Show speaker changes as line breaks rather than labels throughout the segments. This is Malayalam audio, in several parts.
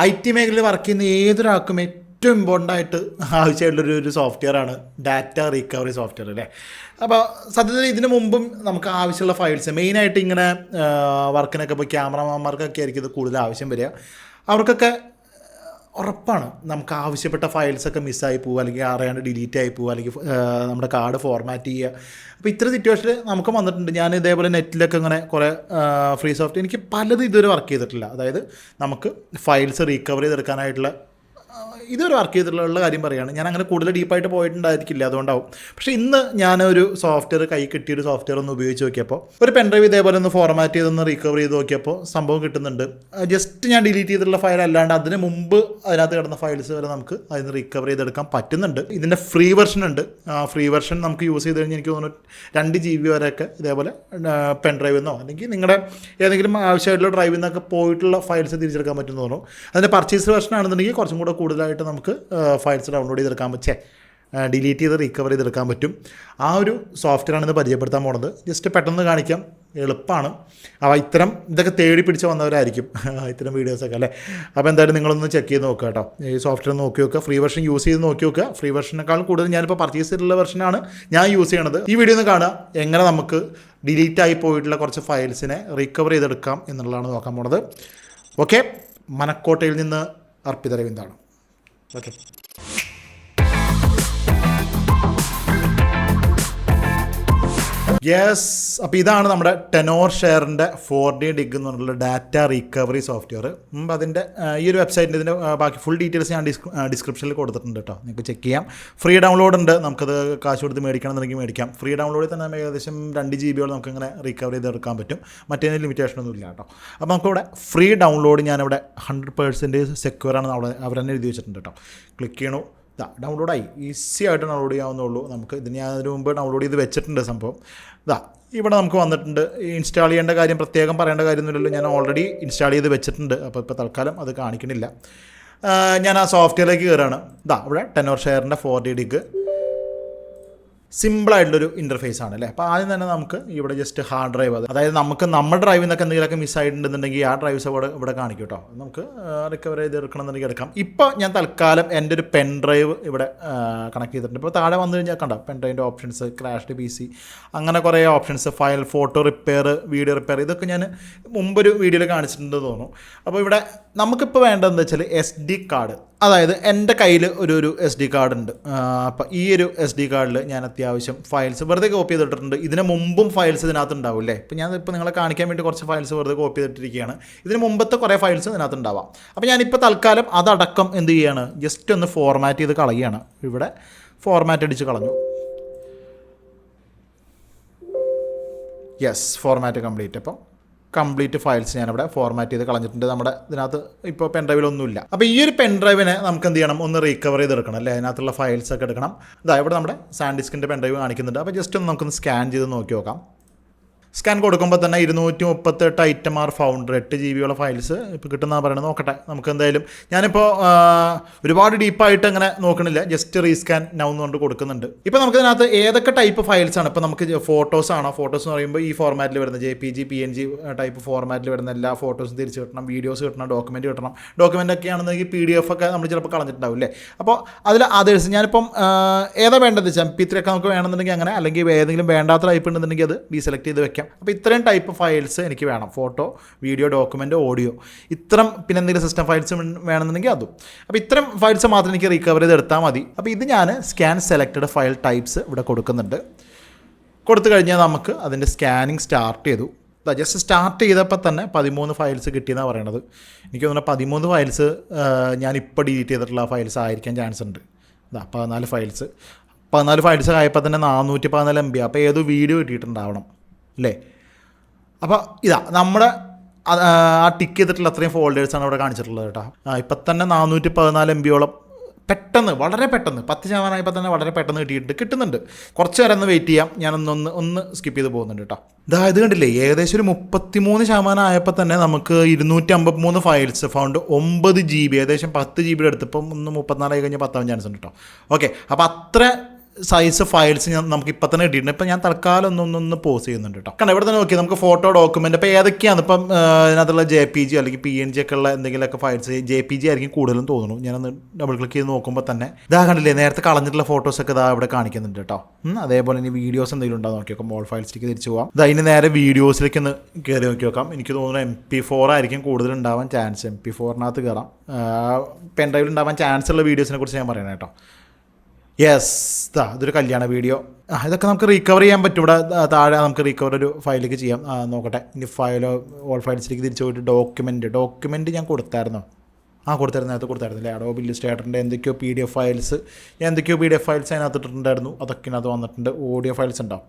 IT മേഖലയിൽ വർക്ക് ചെയ്യുന്ന ഏതൊരാൾക്കും ഏറ്റവും ഇമ്പോർട്ടൻ്റ് ആയിട്ട് ആവശ്യമായിട്ടുള്ളൊരു സോഫ്റ്റ്വെയറാണ് ഡാറ്റ റിക്കവറി സോഫ്റ്റ്വെയർ അല്ലേ. അപ്പോൾ സത്യത്തിൽ ഇതിനു മുമ്പും നമുക്ക് ആവശ്യമുള്ള ഫയൽസ് മെയിനായിട്ട് ഇങ്ങനെ വർക്കിനൊക്കെ ഇപ്പോൾ ക്യാമറമാന്മാർക്കൊക്കെ ആയിരിക്കും ഇത് കൂടുതൽ ആവശ്യം വരിക. അവർക്കൊക്കെ ഉറപ്പാണ് നമുക്ക് ആവശ്യപ്പെട്ട ഫയൽസൊക്കെ മിസ്സായി പോവുക, അല്ലെങ്കിൽ അറിയാണ്ട് ഡിലീറ്റ് ആയി പോവുക, അല്ലെങ്കിൽ നമ്മുടെ കാർഡ് ഫോർമാറ്റ് ചെയ്യുക. അപ്പോൾ ഇത്തരം സിറ്റുവേഷനിൽ നമുക്ക് വന്നിട്ടുണ്ട്. ഞാൻ ഇതേപോലെ നെറ്റിലൊക്കെ ഇങ്ങനെ കുറേ ഫ്രീ സോഫ്റ്റ്വെയർ എനിക്ക് പലതും ഇതുവരെ വർക്ക് ചെയ്തിട്ടില്ല. അതായത് നമുക്ക് ഫയൽസ് റീകവർ ചെയ്തെടുക്കാനായിട്ടുള്ള ഇതൊരു വർക്ക് ചെയ്തിട്ടുള്ള കാര്യം പറയുകയാണ്. ഞാൻ അങ്ങനെ കൂടുതൽ ഡീപ്പായിട്ട് പോയിട്ടുണ്ടായിരിക്കില്ല, അതുകൊണ്ടാവും. പക്ഷേ ഇന്ന് ഞാനൊരു സോഫ്റ്റ്വെയർ കൈ കിട്ടിയൊരു സോഫ്റ്റ്വെയർ ഒന്ന് ഉപയോഗിച്ച് നോക്കിയപ്പോൾ ഒരു പെൻഡ്രൈവ് ഇതേപോലെ ഒന്ന് ഫോർമാറ്റ് ചെയ്തൊന്ന് റീകവർ ചെയ്ത് നോക്കിയപ്പോൾ സംഭവം കിട്ടുന്നുണ്ട്. ജസ്റ്റ് ഞാൻ ഡിലീറ്റ് ചെയ്തിട്ടുള്ള ഫയൽ അല്ലാണ്ട് അതിന് മുമ്പ് അതിനകത്ത് കിടന്ന ഫയൽസ് വരെ നമുക്ക് അതിന് റീകവർ ചെയ്തെടുക്കാൻ പറ്റുന്നുണ്ട്. ഇതിൻ്റെ ഫ്രീ വെർഷൻ ഉണ്ട്. ഫ്രീ വെർഷൻ നമുക്ക് യൂസ് ചെയ്ത് കഴിഞ്ഞാൽ എനിക്ക് തോന്നുന്നു 2 GB വരെയൊക്കെ ഇതേപോലെ പെൻഡ്രൈവിൽ നിന്നോ അല്ലെങ്കിൽ നിങ്ങളുടെ ഏതെങ്കിലും ആവശ്യമായിട്ടുള്ള ഡ്രൈവിൽ നിന്നൊക്കെ പോയിട്ടുള്ള ഫയൽസ് തിരിച്ചെടുക്കാൻ പറ്റുമെന്ന് തോന്നുന്നു. അതിൻ്റെ പർച്ചേസ് വെർഷൻ ആണെന്നുണ്ടെങ്കിൽ കുറച്ചും കൂടെ കൂടുതലായിട്ട് നമുക്ക് ഫയൽസ് ഡൗൺലോഡ് ചെയ്തെടുക്കാൻ പറ്റേ ഡിലീറ്റ് ചെയ്ത് റിക്കവർ ചെയ്തെടുക്കാൻ പറ്റും. ആ ഒരു സോഫ്റ്റ്വെയറാണിത് പരിചയപ്പെടുത്താൻ പോണത്. ജസ്റ്റ് പെട്ടെന്ന് കാണിക്കാം, എളുപ്പമാണ്. അപ്പോൾ ഇതൊക്കെ തേടി പിടിച്ച് വന്നവരായിരിക്കും ഇത്തരം വീഡിയോസൊക്കെ അല്ലേ. അപ്പോൾ എന്തായാലും നിങ്ങളൊന്ന് ചെക്ക് ചെയ്ത് നോക്കുക കേട്ടോ. ഈ സോഫ്റ്റ്വെയർ നോക്കി നോക്കുക, ഫ്രീ വെർഷൻ യൂസ് ചെയ്ത് നോക്കി നോക്കുക. ഫ്രീ വെർഷനേക്കാൾ കൂടുതൽ ഞാനിപ്പോൾ പർച്ചേസ് ചെയ്തിട്ടുള്ള വെർഷനാണ് ഞാൻ യൂസ് ചെയ്യണത്. ഈ വീഡിയോ ഒന്ന് കാണുക, എങ്ങനെ നമുക്ക് ഡിലീറ്റായി പോയിട്ടുള്ള കുറച്ച് ഫയൽസിനെ റിക്കവർ ചെയ്തെടുക്കാം എന്നുള്ളതാണ് നോക്കാൻ പോണത്. ഓക്കെ, മനക്കോട്ടയിൽ നിന്ന് അർപ്പിത രവീന്ദ്രാണ്. Okay, yes. അപ്പോൾ ഇതാണ് നമ്മുടെ ടെനോർ ഷെയറിൻ്റെ 4D ഡിഗ് എന്ന് പറഞ്ഞിട്ടുള്ള ഡാറ്റ റിക്കവറി സോഫ്റ്റ്വെയർ. അതിൻ്റെ ഈ ഒരു വെബ്സൈറ്റിൻ്റെ ഇതിൻ്റെ ബാക്കി ഫുൾ ഡീറ്റെയിൽസ് ഞാൻ ഡിസ്ക്രിപ്ഷനിൽ കൊടുത്തിട്ടുണ്ട് കേട്ടോ, നിങ്ങൾക്ക് ചെക്ക് ചെയ്യാം. ഫ്രീ ഡൗൺലോഡ് ഉണ്ട്, നമുക്കത് കാശ് കൊടുത്ത് മേടിക്കണമെന്നുണ്ടെങ്കിൽ മേടിക്കാം. ഫ്രീ ഡൗൺലോഡിൽ തന്നെ ഏകദേശം 2 GB നമുക്കിങ്ങനെ റിക്കവർ ചെയ്തെടുക്കാൻ പറ്റും. മറ്റേതിന് ലിമിറ്റേഷനൊന്നും ഇല്ല കേട്ടോ. അപ്പോൾ നമുക്കിവിടെ ഫ്രീ ഡൗൺലോഡ് ഞാനിവിടെ 100% സെക്യൂർ ആണ് അവർ തന്നെ എഴുതി വെച്ചിട്ടുണ്ട് കേട്ടോ. ക്ലിക്ക് ചെയ്യണു, ഡൗൺലോഡായി. ഈസി ആയിട്ട് ഡൗൺലോഡ് ചെയ്യാവുന്നുള്ളൂ. നമുക്ക് ഇതിന് ഞാൻ അതിന് മുമ്പ് ഡൗൺലോഡ് ചെയ്ത് വെച്ചിട്ടുണ്ട് സംഭവം. ഇവിടെ നമുക്ക് വന്നിട്ടുണ്ട്. ഇൻസ്റ്റാൾ ചെയ്യേണ്ട കാര്യം പ്രത്യേകം പറയേണ്ട കാര്യമൊന്നുമില്ലല്ലോ, ഞാൻ ഓൾറെഡി ഇൻസ്റ്റാൾ ചെയ്ത് വെച്ചിട്ടുണ്ട്. അപ്പോൾ തൽക്കാലം അത് കാണിക്കണില്ല. ഞാൻ ആ സോഫ്റ്റ്വെയറിലേക്ക് കയറുകയാണ്. ഇവിടെ ടെനോർ ഷെയറിൻ്റെ 4D ഡിഗ് സിമ്പിളായിട്ടുള്ളൊരു ഇൻ്റർഫേസ് ആണ് അല്ലേ. അപ്പോൾ ആദ്യം തന്നെ നമുക്ക് ഇവിടെ ജസ്റ്റ് ഹാർഡ് ഡ്രൈവ്, അതായത് നമുക്ക് നമ്മുടെ ഡ്രൈവിൽ നിന്നൊക്കെ എന്തെങ്കിലുമൊക്കെ മിസ്സായിട്ടുണ്ടെന്നുണ്ടെങ്കിൽ ആ ഡ്രൈവ്സ് ഇവിടെ കാണിക്കും കേട്ടോ. നമുക്ക് റിക്കവർ ചെയ്ത് എടുക്കണമെന്നുണ്ടെങ്കിൽ എടുക്കാം. ഇപ്പോൾ ഞാൻ തൽക്കാലം എൻ്റെ ഒരു പെൻ ഡ്രൈവ് ഇവിടെ കണക്ട് ചെയ്തിട്ടുണ്ട്. ഇപ്പോൾ താഴെ വന്നു കഴിഞ്ഞാൽ കണ്ടോ പെൻ ഡ്രൈവിൻ്റെ ഓപ്ഷൻസ്, ക്രാഷ്ഡ് PC, അങ്ങനെ കുറേ options, file, photo repair, video repair, ഇതൊക്കെ ഞാൻ മുമ്പൊരു വീഡിയോയിൽ കാണിച്ചിട്ടുണ്ട് തോന്നുന്നു. അപ്പോൾ ഇവിടെ നമുക്കിപ്പോൾ വേണ്ടതെന്ന് വെച്ചാൽ SD കാർഡ്. അതായത് എൻ്റെ കയ്യിൽ ഒരു SD കാർഡ് ഉണ്ട്. അപ്പോൾ ഈ ഒരു SD കാർഡിൽ ഞാൻ അത്യാവശ്യം ഫയൽസ് വെറുതെ കോപ്പി ചെയ്തിട്ടുണ്ട്. ഇതിന് മുമ്പും ഫയൽസ് ഇതിനകത്ത് ഉണ്ടാവില്ലേ. ഇപ്പോൾ ഞാനിപ്പോൾ നിങ്ങളെ കാണിക്കാൻ വേണ്ടി കുറച്ച് ഫയൽസ് വെറുതെ കോപ്പി ചെയ്തിട്ടിരിക്കുകയാണ്. ഇതിന് മുമ്പത്തെ കുറേ ഫയൽസ് ഇതിനകത്ത് ഉണ്ടാവാം. അപ്പോൾ ഞാനിപ്പോൾ തൽക്കാലം അതടക്കം എന്ത് ചെയ്യുകയാണ്, ജസ്റ്റ് ഒന്ന് ഫോർമാറ്റ് ചെയ്ത് കളയുകയാണ്. ഇവിടെ ഫോർമാറ്റ് അടിച്ച് കളഞ്ഞു. Yes, format complete. അപ്പം കംപ്ലീറ്റ് ഫയൽസ് ഞാനിവിടെ ഫോർമാറ്റ് ചെയ്ത് കളഞ്ഞിട്ടുണ്ട്. നമ്മുടെ ഇതിനകത്ത് ഇപ്പോൾ പെൻഡ്രൈവിലൊന്നുമില്ല. അപ്പോൾ ഈ ഒരു പെൻഡ്രൈവിനെ നമുക്ക് എന്ത് ചെയ്യണം, ഒന്ന് റീകവർ ചെയ്തെടുക്കണം അല്ലേ. അതിനകത്തുള്ള ഫയൽസൊക്കെ എടുക്കണം. ഇവിടെ നമ്മുടെ സാൻഡിസ്കിൻ്റെ പെൻഡ്രൈവ് കാണിക്കുന്നുണ്ട്. അപ്പോൾ ജസ്റ്റ് ഒന്ന് നമുക്കൊന്ന് സ്കാൻ ചെയ്ത് നോക്കി നോക്കാം. സ്കാൻ കൊടുക്കുമ്പോൾ തന്നെ 238 item are found, 8 GB files ഇപ്പോൾ കിട്ടുന്ന പറയണത്. നോക്കട്ടെ, നമുക്ക് എന്തായാലും ഞാനിപ്പോൾ ഒരുപാട് ഡീപ്പായിട്ട് അങ്ങനെ നോക്കണില്ല, ജസ്റ്റ് റീസ്കാൻ നൗ എന്നുകൊണ്ട് കൊടുക്കുന്നുണ്ട്. ഇപ്പോൾ നമുക്ക് ഇതിനകത്ത് ഏതൊക്കെ ടൈപ്പ് ഫയൽസാണ്, ഇപ്പോൾ നമുക്ക് ഫോട്ടോസ് ആണോ, ഫോട്ടോസ് എന്ന് പറയുമ്പോൾ ഈ ഫോർമാറ്റിൽ വരുന്ന JPG PNG ടൈപ്പ് ഫോർമാറ്റിൽ വരുന്ന എല്ലാ ഫോട്ടോസും തിരിച്ച് കിട്ടണം, വീഡിയോസ് കിട്ടണം, ഡോക്യുമെൻറ്റ് കിട്ടണം. ഡോക്യുമെൻ്റ് ഒക്കെ ആണെന്നെങ്കിൽ PDF ഒക്കെ നമ്മൾ ചിലപ്പോൾ കളഞ്ഞിട്ടുണ്ടാവും അല്ലേ. അപ്പോൾ അതിൽ അതേഴ്സ് ഞാനിപ്പം ഏതാ വേണ്ടത് വെച്ചാൽ MP3 ഒക്കെ നമുക്ക് വേണമെന്നുണ്ടെങ്കിൽ അങ്ങനെ, അല്ലെങ്കിൽ ഏതെങ്കിലും വേണ്ടാത്ത ടൈപ്പ് ഉണ്ടെന്നുണ്ടെങ്കിൽ അത് ഡീസെലക്ട് ചെയ്ത് വെക്കാം. അപ്പോൾ ഇത്രയും ടൈപ്പ് ഫയൽസ് എനിക്ക് വേണം, ഫോട്ടോ, വീഡിയോ, ഡോക്യുമെൻറ്റ്, ഓഡിയോ, ഇത്തരം, പിന്നെ എന്തെങ്കിലും സിസ്റ്റം ഫയൽസ് വേണമെന്നുണ്ടെങ്കിൽ അതും. അപ്പോൾ ഇത്തരം ഫയൽസ് മാത്രം എനിക്ക് റിക്കവർ ചെയ്ത് എടുത്താൽ മതി. അപ്പോൾ ഇത് ഞാൻ സ്കാൻ സെലക്റ്റഡ് ഫയൽ ടൈപ്സ് ഇവിടെ കൊടുക്കുന്നുണ്ട്. കൊടുത്തു കഴിഞ്ഞാൽ നമുക്ക് അതിൻ്റെ സ്കാനിങ് സ്റ്റാർട്ട് ചെയ്തു. ജസ്റ്റ് സ്റ്റാർട്ട് ചെയ്തപ്പോൾ തന്നെ 13 ഫയൽസ് കിട്ടിയെന്നാണ് പറയണത്. എനിക്ക് തോന്നുന്നു 13 ഫയൽസ് ഞാനിപ്പോൾ ഡിലീറ്റ് ചെയ്തിട്ടുള്ള ഫയൽസ് ആയിരിക്കാൻ ചാൻസ് ഉണ്ട്. 14 ഫയൽസ് ആയപ്പോൾ തന്നെ 414 MB. അപ്പോൾ ഏതോ വീഡിയോ കിട്ടിയിട്ടുണ്ടാവണം അല്ലേ. അപ്പോൾ നമ്മുടെ ആ ടിക്ക് ചെയ്തിട്ടുള്ള അത്രയും ഫോൾഡേഴ്സാണ് ഇവിടെ കാണിച്ചിട്ടുള്ളത് കേട്ടോ. ഇപ്പം തന്നെ 414 MB പെട്ടെന്ന്, വളരെ പെട്ടെന്ന് 10% ആയപ്പോൾ തന്നെ വളരെ പെട്ടെന്ന് കിട്ടുന്നുണ്ട്. കുറച്ച് നേരം ഒന്ന് വെയിറ്റ് ചെയ്യാം. ഞാനൊന്ന് സ്കിപ്പ് ചെയ്ത് പോകുന്നുണ്ട് കേട്ടോ. ഇത് കണ്ടില്ലേ, ഏകദേശം ഒരു 33% ആയപ്പോൾ തന്നെ നമുക്ക് 253 ഫയൽസ് ഫൗണ്ട്, 9 GB, ഏകദേശം 10 GB എടുത്തപ്പം ഒന്ന് 34 ആയി കഴിഞ്ഞാൽ 10 ചാൻസ് ഉണ്ട് കേട്ടോ. ഓക്കെ, അപ്പോൾ അത്ര സൈസ് ഫയൽസ് നമുക്ക് ഇപ്പം തന്നെ കിട്ടിയിട്ടുണ്ട്. ഇപ്പം ഞാൻ തൽക്കാലം ഒന്ന് പോസ് ചെയ്യുന്നുണ്ട് കേട്ടോ. കാരണം ഇവിടെ തന്നെ നോക്കി നമുക്ക് ഫോട്ടോ ഡോക്യുമെൻ്റ് ഇപ്പോൾ ഏതൊക്കെയാണ് ഇപ്പം ഇതിനകത്തുള്ള JPG അല്ലെങ്കിൽ PNG ഒക്കെ ഉള്ള എന്തെങ്കിലുമൊക്കെ ഫയൽസ് JPG ആയിരിക്കും കൂടുതലും തോന്നുന്നു. ഞാനൊന്ന് ഡബിൾ ക്ലിക്ക് ചെയ്ത് നോക്കുമ്പോൾ തന്നെ ഇതാ കണ്ടില്ലേ, നേരത്തെ കളഞ്ഞിട്ടുള്ള ഫോട്ടോസൊക്കെ ഇതാ ഇവിടെ കാണിക്കുന്നുണ്ട് കേട്ടോ. അതേപോലെ ഇനി വീഡിയോസ് എന്തെങ്കിലും ഉണ്ടാകും നോക്കി നോക്കാം. മോൾ ഫയൽസിലേക്ക് തിരിച്ചു പോകാം. ഇതാ ഇനി നേരെ വീഡിയോസിലേക്ക് ഒന്ന് കയറി നോക്കി നോക്കാം. എനിക്ക് തോന്നുന്നു MP4 ആയിരിക്കും കൂടുതൽ ഉണ്ടാവാൻ ചാൻസ്. MP4-നകത്ത് കയറാം. പെൻഡ്രൈവിൽ ഉണ്ടാവാൻ ചാൻസ് ഉള്ള വീഡിയോസിനെ കുറിച്ച് ഞാൻ പറയണം കേട്ടോ. യെസ്, ഇതൊരു കല്യാണ വീഡിയോ. ഇതൊക്കെ നമുക്ക് റീകവർ ചെയ്യാൻ പറ്റും. ഇവിടെ താഴെ നമുക്ക് റീകവർ ഒരു ഫയലിലേക്ക് ചെയ്യാം. നോക്കട്ടെ, ഇനി ഫയലോ ഓൾ ഫയൽസിലേക്ക് തിരിച്ചു പോയിട്ട് ഡോക്യുമെൻറ്റ് ഞാൻ കൊടുത്തായിരുന്നോ? നേരത്തെ കൊടുത്തായിരുന്നില്ലേ? Adobe Illustratorൻ്റെ എന്തൊക്കെയോ PDF ഫയൽസ് അതിനകത്ത് ഇട്ടിട്ടുണ്ടായിരുന്നു. അതൊക്കെ ഇതിനകത്ത് വന്നിട്ടുണ്ട്. ഓഡിയോ ഫയൽസ് ഉണ്ടാവും.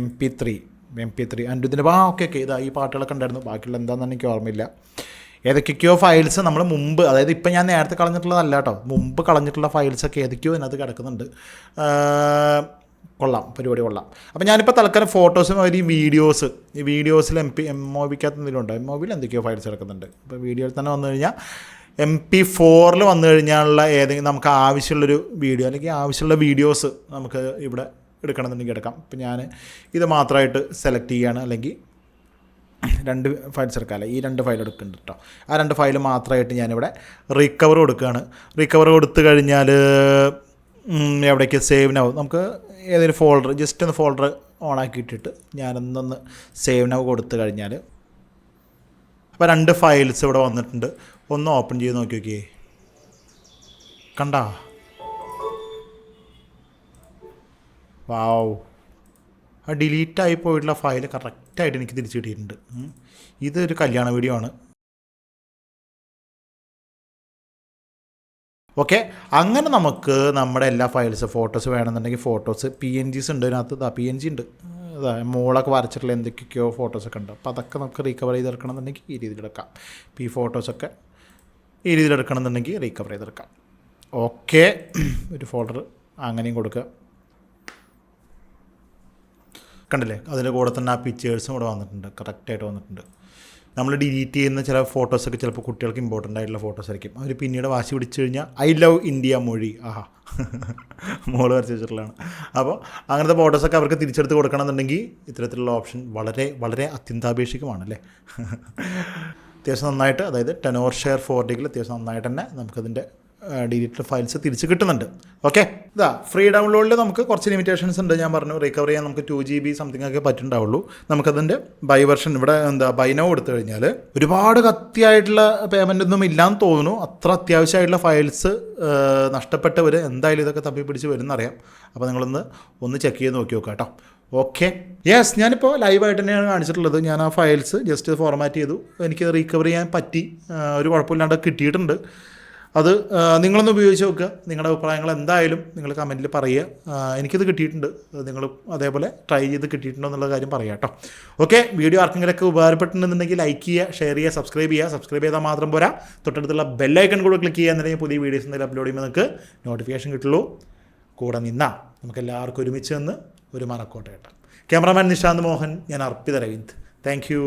MP3 അൻഡുദിൻ്റെ ഓക്കെ ഇതാ ഈ പാട്ടുകളൊക്കെ ഉണ്ടായിരുന്നു. ബാക്കിയുള്ള എന്താണെന്ന് എനിക്ക് ഓർമ്മയില്ല. ഏതൊക്കെയോ ഫയൽസ് നമ്മൾ മുമ്പ്, അതായത് ഇപ്പം ഞാൻ നേരത്തെ കളഞ്ഞിട്ടുള്ളതല്ല കേട്ടോ, മുമ്പ് കളഞ്ഞിട്ടുള്ള ഫയൽസൊക്കെ ഏതൊക്കെയോ ഇതിനകത്ത് കിടക്കുന്നുണ്ട്. പരിപാടി കൊള്ളാം. അപ്പോൾ ഞാനിപ്പോൾ തൽക്കാലം ഫോട്ടോസും ഈ വീഡിയോസിൽ MOVക്കകത്ത് എന്തെങ്കിലും ഉണ്ടോ? MOVയിൽ എന്തൊക്കെയോ ഫയൽസ് കിടക്കുന്നുണ്ട്. ഇപ്പോൾ വീഡിയോയിൽ തന്നെ വന്നു കഴിഞ്ഞാൽ MP4 വന്നു കഴിഞ്ഞാലുള്ള ഏതെങ്കിലും നമുക്ക് ആവശ്യമുള്ളൊരു വീഡിയോ അല്ലെങ്കിൽ ആവശ്യമുള്ള വീഡിയോസ് നമുക്ക് ഇവിടെ എടുക്കണമെന്നുണ്ടെങ്കിൽ എടുക്കാം. ഇപ്പം ഞാൻ ഇത് മാത്രമായിട്ട് സെലക്ട് ചെയ്യുകയാണ്. അല്ലെങ്കിൽ 2 ഫയൽസ് എടുക്കാമല്ലേ, ഈ 2 ഫയൽ എടുക്കുന്നുണ്ട് കേട്ടോ. ആ 2 ഫയൽ മാത്രമായിട്ട് ഞാനിവിടെ റീകവർ കൊടുക്കുകയാണ്. റീകവർ കൊടുത്തു കഴിഞ്ഞാൽ എവിടേക്ക് സേവ് നൗ, നമുക്ക് ഏതൊരു ഫോൾഡർ ജസ്റ്റ് ഒന്ന് ഫോൾഡർ ഓണാക്കിയിട്ടിട്ട് ഞാനൊന്നൊന്ന് സേവ് നൗ കൊടുത്തു കഴിഞ്ഞാൽ അപ്പോൾ 2 ഫയൽസ് ഇവിടെ വന്നിട്ടുണ്ട്. ഒന്ന് ഓപ്പൺ ചെയ്ത് നോക്കിയേ, കണ്ടാ? വാവ്, ആ ഡിലീറ്റായി പോയിട്ടുള്ള ഫയൽ കറക്റ്റായിട്ട് എനിക്ക് തിരിച്ചു കിട്ടിയിട്ടുണ്ട്. ഇതൊരു കല്യാണ വീഡിയോ ആണ്. ഓക്കെ, അങ്ങനെ നമുക്ക് നമ്മുടെ എല്ലാ ഫോട്ടോസ് വേണമെന്നുണ്ടെങ്കിൽ ഫോട്ടോസ് PNGs ഉണ്ട് ഇതിനകത്ത്. PNG ഉണ്ട്. മോളൊക്കെ വരച്ചിട്ടുള്ള എന്തൊക്കെയോ ഫോട്ടോസൊക്കെ ഉണ്ട്. അപ്പോൾ അതൊക്കെ നമുക്ക് റീകവർ ചെയ്തെടുക്കണം എന്നുണ്ടെങ്കിൽ ഈ രീതിയിലെടുക്കാം. ഫോട്ടോസൊക്കെ ഈ രീതിയിലെടുക്കണം റീകവർ ചെയ്തെടുക്കാം. ഓക്കെ, ഒരു ഫോൾഡർ അങ്ങനെയും കൊടുക്കുക. കണ്ടില്ലേ, അതിൻ്റെ കൂടെ തന്നെ ആ പിക്ചേഴ്സും ഇവിടെ വന്നിട്ടുണ്ട്, കറക്റ്റായിട്ട് വന്നിട്ടുണ്ട്. നമ്മൾ ഡിലീറ്റ് ചെയ്യുന്ന ചില ഫോട്ടോസൊക്കെ ചിലപ്പോൾ കുട്ടികൾക്ക് ഇമ്പോർട്ടൻ്റ് ആയിട്ടുള്ള ഫോട്ടോസ് ആയിരിക്കും. അവർ പിന്നീട് വാശി പിടിച്ചു കഴിഞ്ഞാൽ I love India മൊഴി മോള് വരച്ച് വെച്ചിട്ടുള്ളതാണ്. അപ്പോൾ അങ്ങനത്തെ ഫോട്ടോസൊക്കെ അവർക്ക് തിരിച്ചെടുത്ത് കൊടുക്കണമെന്നുണ്ടെങ്കിൽ ഇത്തരത്തിലുള്ള ഓപ്ഷൻ വളരെ വളരെ അത്യന്താപേക്ഷികമാണല്ലേ. അത്യാവശ്യം നന്നായിട്ട്, അതായത് ടെനോർഷെയർ 4Dയിൽ അത്യാവശ്യം നന്നായിട്ട് തന്നെ നമുക്കതിൻ്റെ ഡിലീറ്റഡ് ഫയൽസ് തിരിച്ച് കിട്ടുന്നുണ്ട്. ഓക്കെ, ഫ്രീ ഡൗൺലോഡിൽ നമുക്ക് കുറച്ച് ലിമിറ്റേഷൻസ് ഉണ്ട്. ഞാൻ പറഞ്ഞു റിക്കവർ ചെയ്യാൻ നമുക്ക് 2 GB സംതിങ് ഒക്കെ പറ്റുന്നുണ്ടാവുള്ളൂ. നമുക്കതിൻ്റെ ബൈ വെർഷൻ ഇവിടെ ബൈ നൗ കൊടുത്തു കഴിഞ്ഞാൽ ഒരുപാട് കത്തിയായിട്ടുള്ള പേയ്മെൻ്റ് ഒന്നും ഇല്ലാന്ന് തോന്നുന്നു. അത്ര അത്യാവശ്യമായിട്ടുള്ള ഫയൽസ് നഷ്ടപ്പെട്ടവർ എന്തായാലും ഇതൊക്കെ തപ്പി പിടിച്ച് വരുന്നറിയാം. അപ്പോൾ നിങ്ങളൊന്ന് ചെക്ക് ചെയ്ത് നോക്കി നോക്കാം കേട്ടോ. ഓക്കെ, യെസ്, ഞാനിപ്പോൾ ലൈവായിട്ട് തന്നെയാണ് കാണിച്ചിട്ടുള്ളത്. ഞാൻ ആ ഫയൽസ് ജസ്റ്റ് ഫോർമാറ്റ് ചെയ്തു. എനിക്ക് റീകവർ ചെയ്യാൻ പറ്റി, ഒരു കുഴപ്പമില്ലാണ്ട് കിട്ടിയിട്ടുണ്ട്. അത് നിങ്ങളൊന്ന് ഉപയോഗിച്ച് നോക്കുക. നിങ്ങളുടെ അഭിപ്രായങ്ങൾ എന്തായാലും നിങ്ങൾ കമൻറ്റിൽ പറയുക. എനിക്കിത് കിട്ടിയിട്ടുണ്ട്, നിങ്ങൾ അതേപോലെ ട്രൈ ചെയ്ത് കിട്ടിയിട്ടുണ്ടോ എന്നുള്ള കാര്യം പറയാം കേട്ടോ. ഓക്കെ, വീഡിയോ ആർക്കെങ്കിലൊക്കെ ഉപകാരപ്പെട്ടിട്ടുണ്ടെന്നുണ്ടെങ്കിൽ ലൈക്ക് ചെയ്യുക, ഷെയർ ചെയ്യുക, സബ്സ്ക്രൈബ് ചെയ്താൽ മാത്രം പോരാ, തൊട്ടടുത്തുള്ള ബെല്ലൈക്കൺ കൂടെ ക്ലിക്ക് ചെയ്യുക. എന്നുണ്ടെങ്കിൽ പുതിയ വീഡിയോസ് എന്തെങ്കിലും അപ്ലോഡ് ചെയ്യുമ്പോൾ നിങ്ങൾക്ക് നോട്ടിഫിക്കേഷൻ കിട്ടുള്ളൂ. കൂടെ നിന്നാൽ നമുക്കെല്ലാവർക്കും ഒരുമിച്ച് നിന്ന് ഒരു മറക്കോട്ടെ കേട്ടോ. ക്യാമറാമാൻ നിഷാന്ത് മോഹൻ, ഞാൻ അർപ്പിത രവീന്ദ്. Thank you.